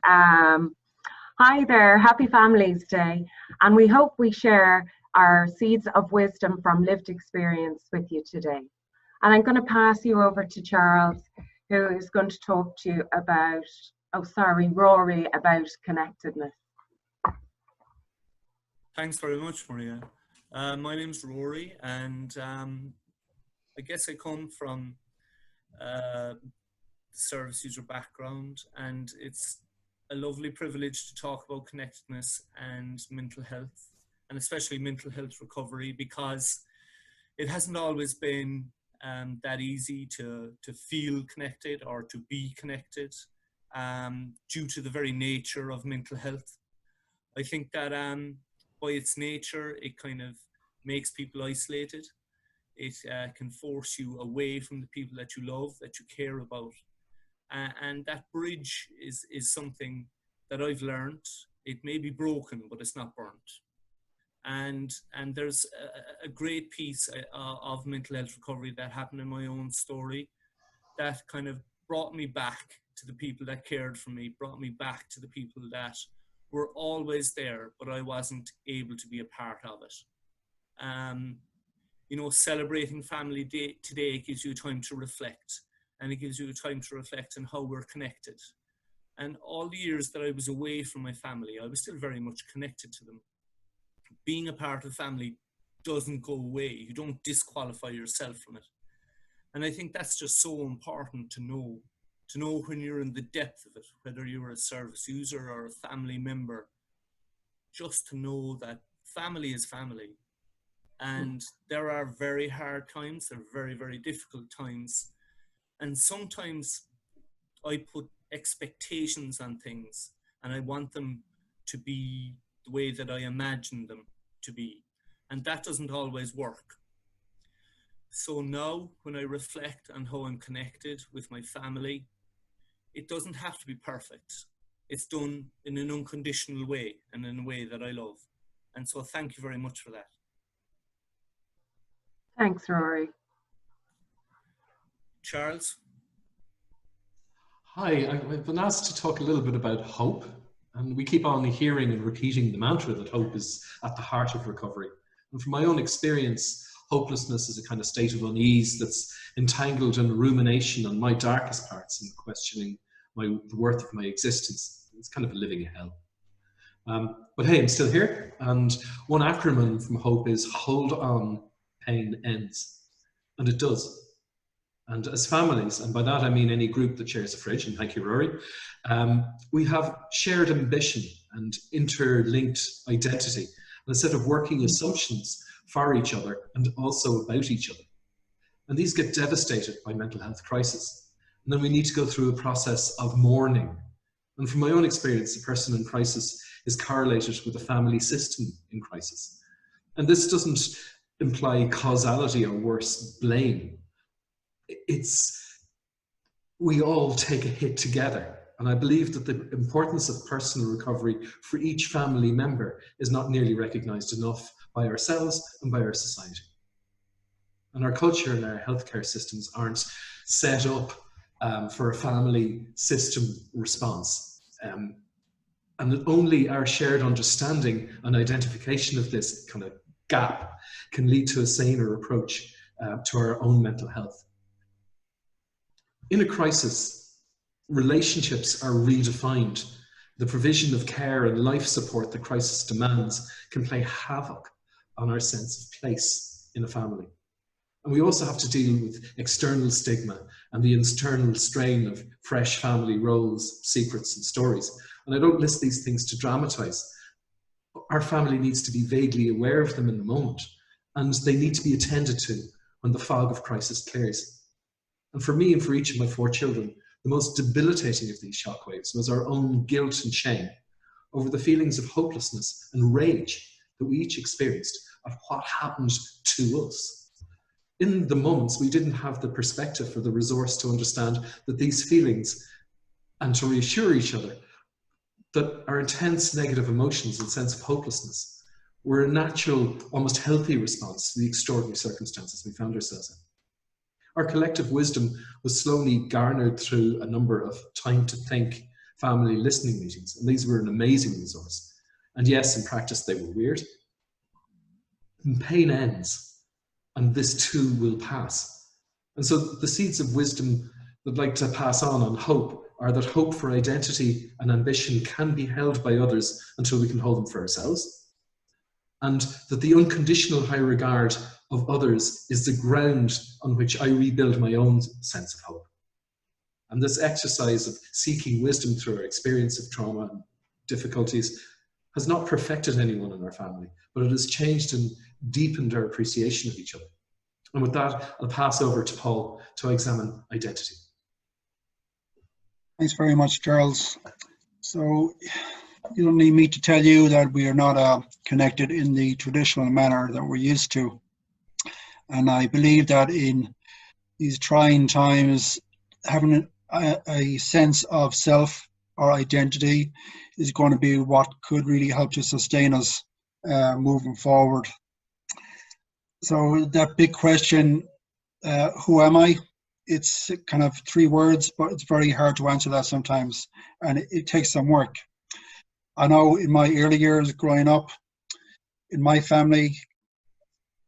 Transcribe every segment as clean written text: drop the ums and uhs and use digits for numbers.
Um, Hi there, happy Families Day. And we hope we share our seeds of wisdom from lived experience with you today. And I'm going to pass you over to Charles, who is going to talk to you about, Rory, about connectedness. Thanks very much, Maria. My name's Rory, and I guess I come from the service user background, and it's a lovely privilege to talk about connectedness and mental health, and especially mental health recovery, because it hasn't always been that easy to feel connected or to be connected due to the very nature of mental health. I think that by its nature, it kind of makes people isolated. It can force you away from the people that you love, that you care about. And that bridge is something that I've learned. It may be broken, but it's not burnt. And there's a great piece of mental health recovery that happened in my own story that kind of brought me back to the people that cared for me, brought me back to the people that were always there, but I wasn't able to be a part of it. You know, celebrating Family Day today gives you time to reflect, and it gives you time to reflect on how we're connected. And all the years that I was away from my family, I was still very much connected to them. Being a part of family doesn't go away. You don't disqualify yourself from it. And I think that's just so important to know when you're in the depth of it, whether you're a service user or a family member, just to know that family is family. And there are very hard times, there are very, very difficult times. And sometimes I put expectations on things and I want them to be the way that I imagine them to be. And that doesn't always work. So now when I reflect on how I'm connected with my family, it doesn't have to be perfect. It's done in an unconditional way and in a way that I love. And so thank you very much for that. Thanks, Rory. Charles? Hi, I've been asked to talk a little bit about hope. And we keep on hearing and repeating the mantra that hope is at the heart of recovery. And from my own experience, hopelessness is a kind of state of unease that's entangled in rumination on my darkest parts and questioning the worth of my existence. It's kind of a living hell. But hey, I'm still here. And one acronym from hope is hold on, pain ends. And it does. And as families, and by that I mean any group that shares a fridge, and thank you, Rory, we have shared ambition and interlinked identity, and a set of working assumptions for each other and also about each other. And these get devastated by mental health crisis. And then we need to go through a process of mourning. And from my own experience, a person in crisis is correlated with a family system in crisis. And this doesn't imply causality or worse, blame. We all take a hit together. And I believe that the importance of personal recovery for each family member is not nearly recognized enough by ourselves and by our society. And our culture and our healthcare systems aren't set up for a family system response. And only our shared understanding and identification of this kind of gap can lead to a saner approach to our own mental health. In a crisis, relationships are redefined. The provision of care and life support the crisis demands can play havoc on our sense of place in a family. And we also have to deal with external stigma and the internal strain of fresh family roles, secrets, and stories. And I don't list these things to dramatize. Our family needs to be vaguely aware of them in the moment, and they need to be attended to when the fog of crisis clears. And for me and for each of my 4 children, the most debilitating of these shockwaves was our own guilt and shame over the feelings of hopelessness and rage that we each experienced of what happened to us. In the moments, we didn't have the perspective or the resource to understand that these feelings, and to reassure each other that our intense negative emotions and sense of hopelessness were a natural, almost healthy response to the extraordinary circumstances we found ourselves in. Our collective wisdom was slowly garnered through a number of time to think, family listening meetings. And these were an amazing resource. And yes, in practice, they were weird. And pain ends, and this too will pass. And so the seeds of wisdom that I'd like to pass on hope are that hope for identity and ambition can be held by others until we can hold them for ourselves. And that the unconditional high regard of others is the ground on which I rebuild my own sense of hope. And this exercise of seeking wisdom through our experience of trauma and difficulties has not perfected anyone in our family, but it has changed and deepened our appreciation of each other. And with that, I'll pass over to Paul to examine identity. Thanks very much, Charles. So you don't need me to tell you that we are not connected in the traditional manner that we're used to. And I believe that in these trying times, having a sense of self or identity is going to be what could really help to sustain us moving forward. So that big question, who am I? It's kind of 3 words, but it's very hard to answer that sometimes, and it takes some work. I know in my early years growing up, in my family,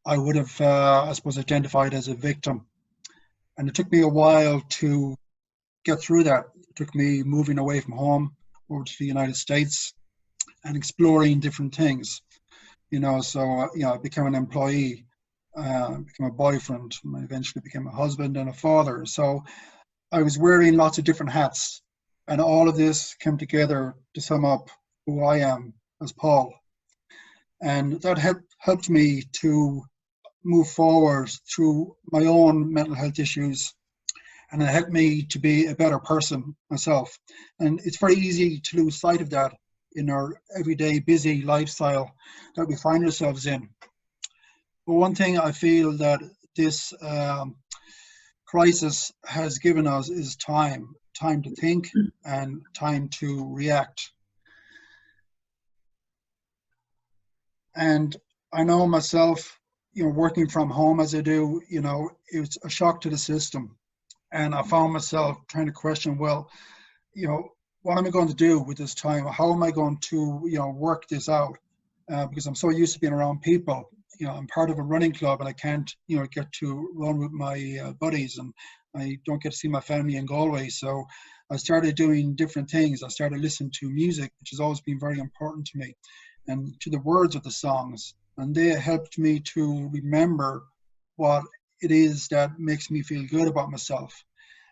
I would have, I suppose, identified as a victim. And it took me a while to get through that. It took me moving away from home over to the United States and exploring different things. So I became an employee, became a boyfriend, and I eventually became a husband and a father. So I was wearing lots of different hats, and all of this came together to sum up who I am as Paul. And that helped me to move forward through my own mental health issues, and it helped me to be a better person myself. And it's very easy to lose sight of that in our everyday busy lifestyle that we find ourselves in. But one thing I feel that this crisis has given us is time to think and time to react. And I know myself, working from home as I do, it's a shock to the system. And I found myself trying to question, well, what am I going to do with this time? How am I going to, work this out? Because I'm so used to being around people. I'm part of a running club, and I can't, get to run with my buddies, and I don't get to see my family in Galway. So I started doing different things. I started listening to music, which has always been very important to me, and to the words of the songs. And they helped me to remember what it is that makes me feel good about myself.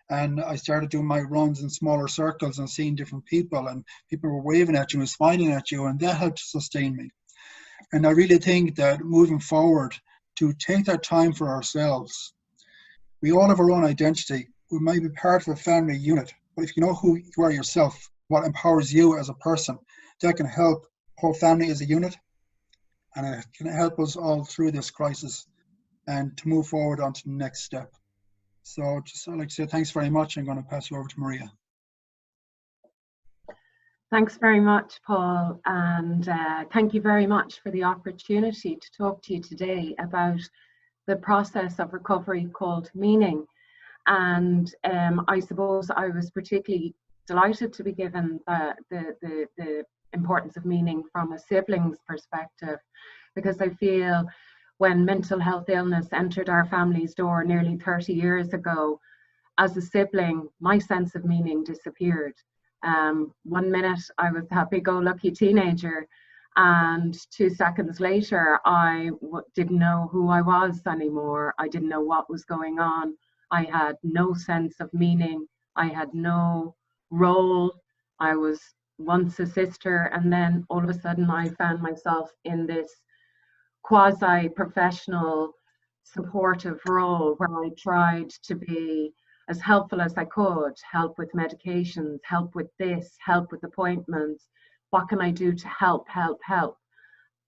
And I started doing my runs in smaller circles and seeing different people, and people were waving at you and smiling at you, and that helped to sustain me. And I really think that moving forward, to take that time for ourselves. We all have our own identity. We might be part of a family unit, but if you know who you are yourself, what empowers you as a person, that can help the whole family as a unit, and it can help us all through this crisis and to move forward on to the next step. So I'd like to say thanks very much. I'm going to pass you over to Maria. Thanks very much, Paul, and thank you very much for the opportunity to talk to you today about the process of recovery called meaning. And I suppose I was particularly delighted to be given the importance of meaning from a sibling's perspective, because I feel when mental health illness entered our family's door nearly 30 years ago, as a sibling, my sense of meaning disappeared. 1 minute I was a happy-go-lucky teenager, and 2 seconds later I didn't know who I was anymore. I didn't know what was going on. I had no sense of meaning. I had no role. I was once a sister, and then all of a sudden I found myself in this quasi-professional supportive role where I tried to be as helpful as I could, help with medications, help with this, help with appointments. What can I do to help?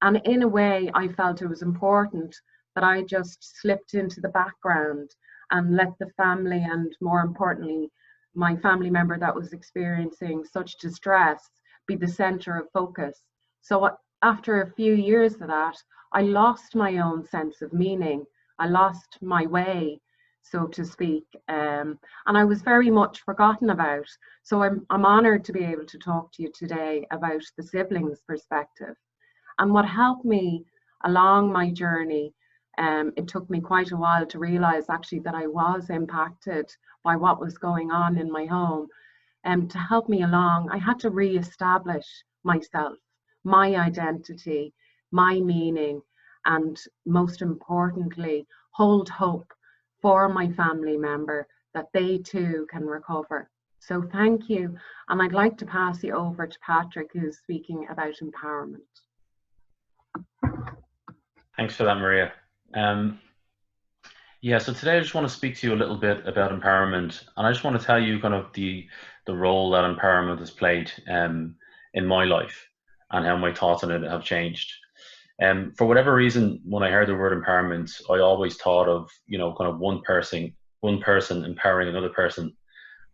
And in a way, I felt it was important that I just slipped into the background and let the family, and more importantly, my family member that was experiencing such distress, be the center of focus. So after a few years of that, I lost my own sense of meaning. I lost my way. so to speak. And I was very much forgotten about. So I'm honored to be able to talk to you today about the siblings' perspective. And what helped me along my journey, it took me quite a while to realize actually that I was impacted by what was going on in my home. To help me along, I had to re-establish myself, my identity, my meaning, and most importantly, hold hope for my family member that they too can recover. So thank you. And I'd like to pass you over to Patrick, who's speaking about empowerment. Thanks for that, Maria. Yeah, so today I just want to speak to you a little bit about empowerment, and I just want to tell you kind of the role that empowerment has played in my life and how my thoughts on it have changed. For whatever reason, when I heard the word empowerment, I always thought of, you know, kind of one person empowering another person.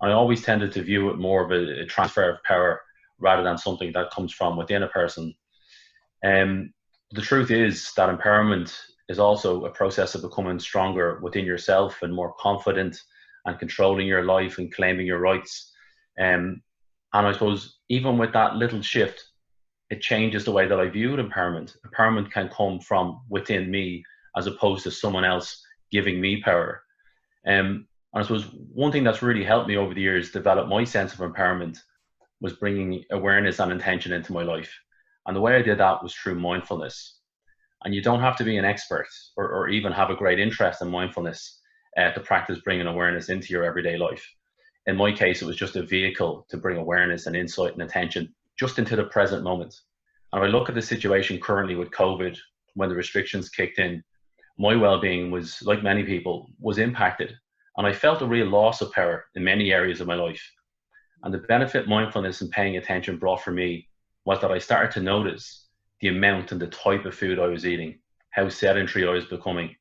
And I always tended to view it more of a transfer of power rather than something that comes from within a person. The truth is that empowerment is also a process of becoming stronger within yourself and more confident and controlling your life and claiming your rights. And I suppose even with that little shift, it changes the way that I viewed empowerment. Empowerment can come from within me as opposed to someone else giving me power. And I suppose one thing that's really helped me over the years develop my sense of empowerment was bringing awareness and intention into my life. And the way I did that was through mindfulness. And you don't have to be an expert or even have a great interest in mindfulness to practice bringing awareness into your everyday life. In my case, it was just a vehicle to bring awareness and insight and attention just into the present moment. And if I look at the situation currently with COVID, when the restrictions kicked in, my well-being was, like many people, was impacted. And I felt a real loss of power in many areas of my life. And the benefit mindfulness and paying attention brought for me was that I started to notice the amount and the type of food I was eating, how sedentary I was becoming,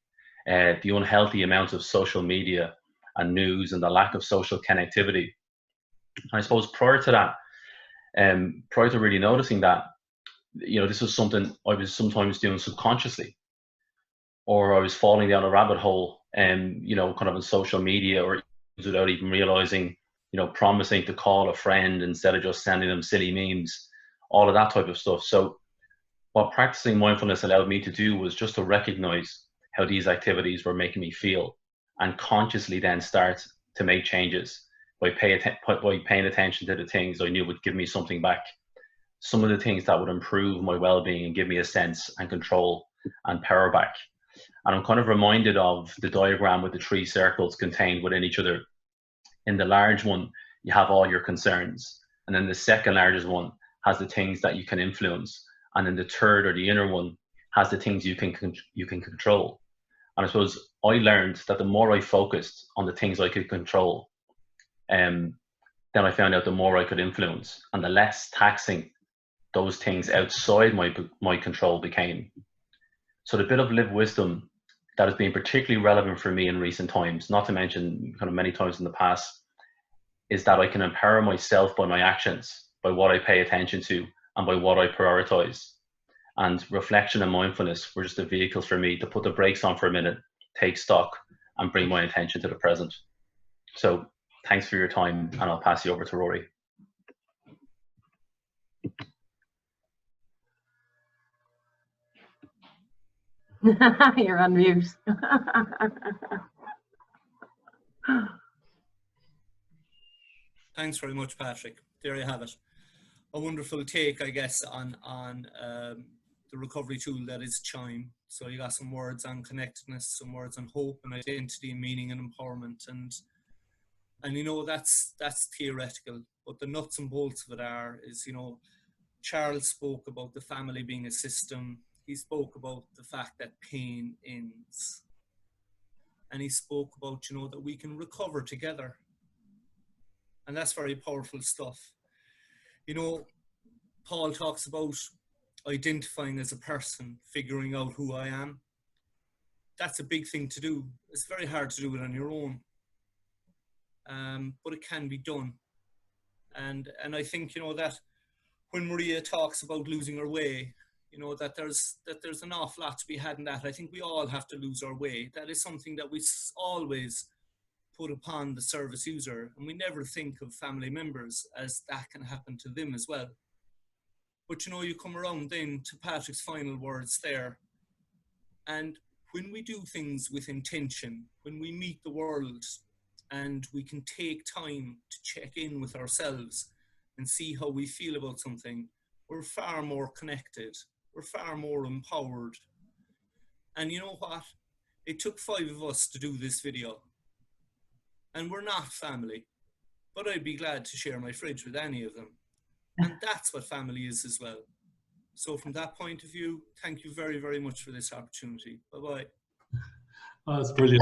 the unhealthy amounts of social media and news and the lack of social connectivity. And I suppose prior to that, prior to really noticing that, you know, this was something I was sometimes doing subconsciously, or I was falling down a rabbit hole, you know, kind of on social media, or without even realizing, you know, promising to call a friend instead of just sending them silly memes, all of that type of stuff. So what practicing mindfulness allowed me to do was just to recognize how these activities were making me feel and consciously then start to make changes by paying attention to the things I knew would give me something back. Some of the things that would improve my well-being and give me a sense and control and power back. And I'm kind of reminded of the diagram with the 3 circles contained within each other. In the large one, you have all your concerns. And then the second largest one has the things that you can influence. And then the third, or the inner one, has the things you can control. And I suppose I learned that the more I focused on the things I could control, then I found out the more I could influence, and the less taxing those things outside my control became. So the bit of lived wisdom that has been particularly relevant for me in recent times, not to mention kind of many times in the past, is that I can empower myself by my actions, by what I pay attention to, and by what I prioritize. And reflection and mindfulness were just a vehicle for me to put the brakes on for a minute, take stock, and bring my attention to the present. So thanks for your time, and I'll pass you over to Rory. You're on mute. Thanks very much, Patrick. There you have it. A wonderful take, I guess, on the recovery tool that is Chime. So you got some words on connectedness, some words on hope and identity, meaning and empowerment, and you know that's theoretical, but the nuts and bolts of it is, you know, Charles spoke about the family being a system. He spoke about the fact that pain ends, and he spoke about, you know, that we can recover together, and that's very powerful stuff. You know, Paul talks about identifying as a person, figuring out who I am. That's a big thing to do. It's very hard to do it on your own, but it can be done. And I think, you know, that when Maria talks about losing her way, you know, that there's an awful lot to be had in that. I think we all have to lose our way. That is something that we always put upon the service user, and we never think of family members as that can happen to them as well. But you know, you come around then to Patrick's final words there, and when we do things with intention, when we meet the world and we can take time to check in with ourselves and see how we feel about something, we're far more connected, we're far more empowered. And you know what? It took 5 of us to do this video. And we're not family, but I'd be glad to share my fridge with any of them. And that's what family is as well. So from that point of view, thank you very, very much for this opportunity. Bye-bye. Oh, that's brilliant.